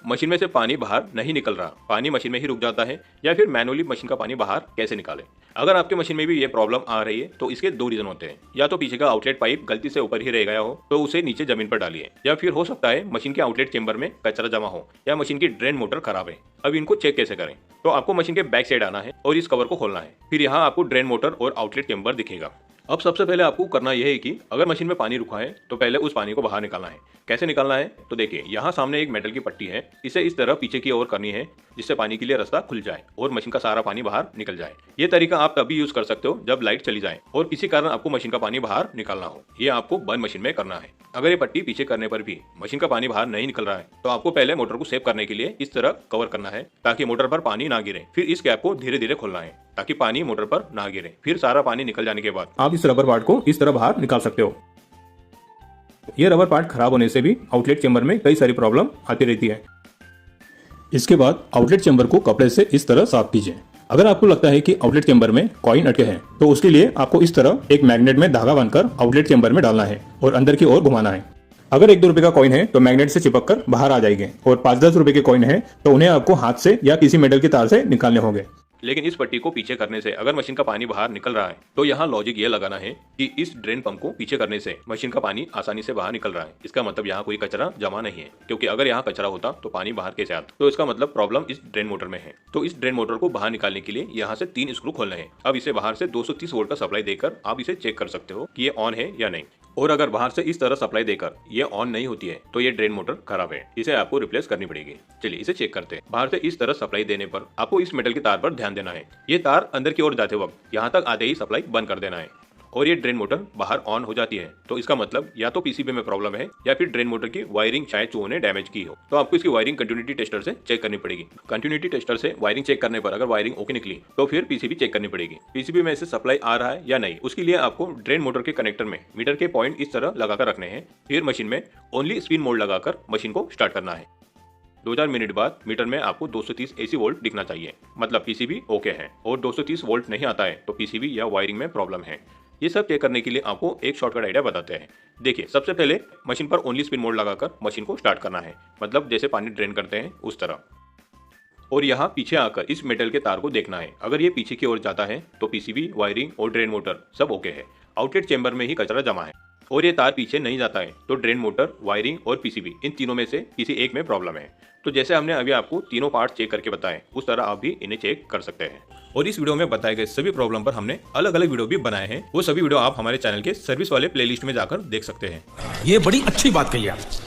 Machine में से पानी बाहर नहीं निकल रहा, पानी मशीन में ही रुक जाता है, या फिर मैनुअली मशीन का पानी बाहर कैसे निकालें। अगर आपके मशीन में भी ये प्रॉब्लम आ रही है तो इसके दो रीजन होते हैं। या तो पीछे का आउटलेट पाइप गलती से ऊपर ही रह गया हो तो उसे नीचे जमीन पर डालिए, या फिर हो सकता है मशीन के आउटलेट चेंबर में कचरा जमा हो, या मशीन की ड्रेन मोटर खराब है। अब इनको चेक कैसे करें? तो आपको मशीन के बैक साइड आना है और इस कवर को खोलना है। फिर यहाँ आपको ड्रेन मोटर और आउटलेट चेंबर दिखेगा। अब सबसे पहले आपको करना यह है कि अगर मशीन में पानी रुका है तो पहले उस पानी को बाहर निकालना है। कैसे निकालना है? तो देखिए, यहाँ सामने एक मेटल की पट्टी है, इसे इस तरह पीछे की ओर करनी है जिससे पानी के लिए रास्ता खुल जाए और मशीन का सारा पानी बाहर निकल जाए। ये तरीका आप तभी यूज कर सकते हो जब लाइट चली जाए और किसी कारण आपको मशीन का पानी बाहर निकालना हो। ये आपको बंद मशीन में करना है। अगर ये पट्टी पीछे करने पर भी मशीन का पानी बाहर नहीं निकल रहा है तो आपको पहले मोटर को सेव करने के लिए इस तरह कवर करना है ताकि मोटर पर पानी ना गिरे। फिर इस कैप को धीरे धीरे खोलना है ताकि पानी मोटर पर ना गिरे। फिर सारा पानी निकल जाने के बाद आप इस रबर पार्ट को इस तरह बाहर निकाल सकते हो। यह रबर पार्ट खराब होने से भी आउटलेट चेंबर में कई सारी प्रॉब्लम आती रहती है। इसके बाद आउटलेट चेंबर को कपड़े से इस तरह साफ कीजिए। अगर आपको लगता है कि आउटलेट चेंबर में कॉइन अटके हैं तो उसके लिए आपको इस तरह एक मैग्नेट में धागा बांधकर आउटलेट चेंबर में डालना है और अंदर की ओर घुमाना है। अगर 1-2 रुपए का कॉइन है तो मैग्नेट से चिपक कर बाहर आ जाएंगे, और 5-10 रुपए के कॉइन है तो उन्हें आपको हाथ से या किसी मेटल की तार से निकालने होंगे। लेकिन इस पट्टी को पीछे करने से अगर मशीन का पानी बाहर निकल रहा है तो यहाँ लॉजिक ये लगाना है कि इस ड्रेन पंप को पीछे करने से मशीन का पानी आसानी से बाहर निकल रहा है। इसका मतलब यहाँ कोई कचरा जमा नहीं है, क्योंकि अगर यहाँ कचरा होता तो पानी बाहर कैसे आता? तो इसका मतलब प्रॉब्लम इस ड्रेन मोटर में है। तो इस ड्रेन मोटर को बाहर निकालने के लिए यहाँ से 3 स्क्रू खोलने हैं। अब इसे बाहर से 230 वोल्ट का सप्लाई देकर आप इसे चेक कर सकते हो कि ये ऑन है या नहीं। और अगर बाहर से इस तरह सप्लाई देकर ये ऑन नहीं होती है तो ये ड्रेन मोटर खराब है, इसे आपको रिप्लेस करनी पड़ेगी। चलिए इसे चेक करते हैं। बाहर से इस तरह सप्लाई देने पर आपको इस मेटल की तार पर ध्यान देना है। ये तार अंदर की ओर जाते वक्त यहाँ तक आते ही सप्लाई बंद कर देना है और ये ड्रेन मोटर बाहर ऑन हो जाती है। तो इसका मतलब या तो पीसीबी में प्रॉब्लम है या फिर ड्रेन मोटर की वायरिंग शायद चूहों ने डैमेज की हो। तो आपको इसकी वायरिंग कंटिन्यूटी टेस्टर से चेक करनी पड़ेगी। कंटिन्यूटी टेस्टर से वायरिंग चेक करने पर अगर वायरिंग ओके निकली तो फिर पीसीबी चेक करनी पड़ेगी, पीसीबी में से सप्लाई आ रहा है या नहीं। उसके लिए आपको ड्रेन मोटर के कनेक्टर में मीटर के पॉइंट इस तरह लगाकर रखने हैं। फिर मशीन में ओनली स्पिन मोड लगाकर मशीन को स्टार्ट करना है। 2-4 मिनट बाद मीटर में आपको 230 एसी वोल्ट दिखना चाहिए, मतलब पीसीबी ओके है। और 230 वोल्ट नहीं आता है तो पीसीबी या वायरिंग में प्रॉब्लम है। ये सब चेक करने के लिए आपको एक शॉर्टकट आइडिया बताते हैं। देखिए, सबसे पहले मशीन पर ओनली स्पिन मोड लगाकर मशीन को स्टार्ट करना है, मतलब जैसे पानी ड्रेन करते हैं उस तरह। और यहाँ पीछे आकर इस मेटल के तार को देखना है। अगर ये पीछे की ओर जाता है तो पीसीबी, वायरिंग और ड्रेन मोटर सब ओके है। आउटलेट चेंबर में ही कचरा जमा है और ये तार पीछे नहीं जाता है तो ड्रेन मोटर, वायरिंग और पीसीबी इन तीनों में से किसी एक में प्रॉब्लम है। तो जैसे हमने अभी आपको तीनों पार्ट चेक करके बताए उस तरह आप भी इन्हें चेक कर सकते हैं। और इस वीडियो में बताए गए सभी प्रॉब्लम पर हमने अलग अलग वीडियो भी बनाए हैं। वो सभी वीडियो आप हमारे चैनल के सर्विस वाले प्लेलिस्ट में जाकर देख सकते हैं। ये बड़ी अच्छी बात कही आप।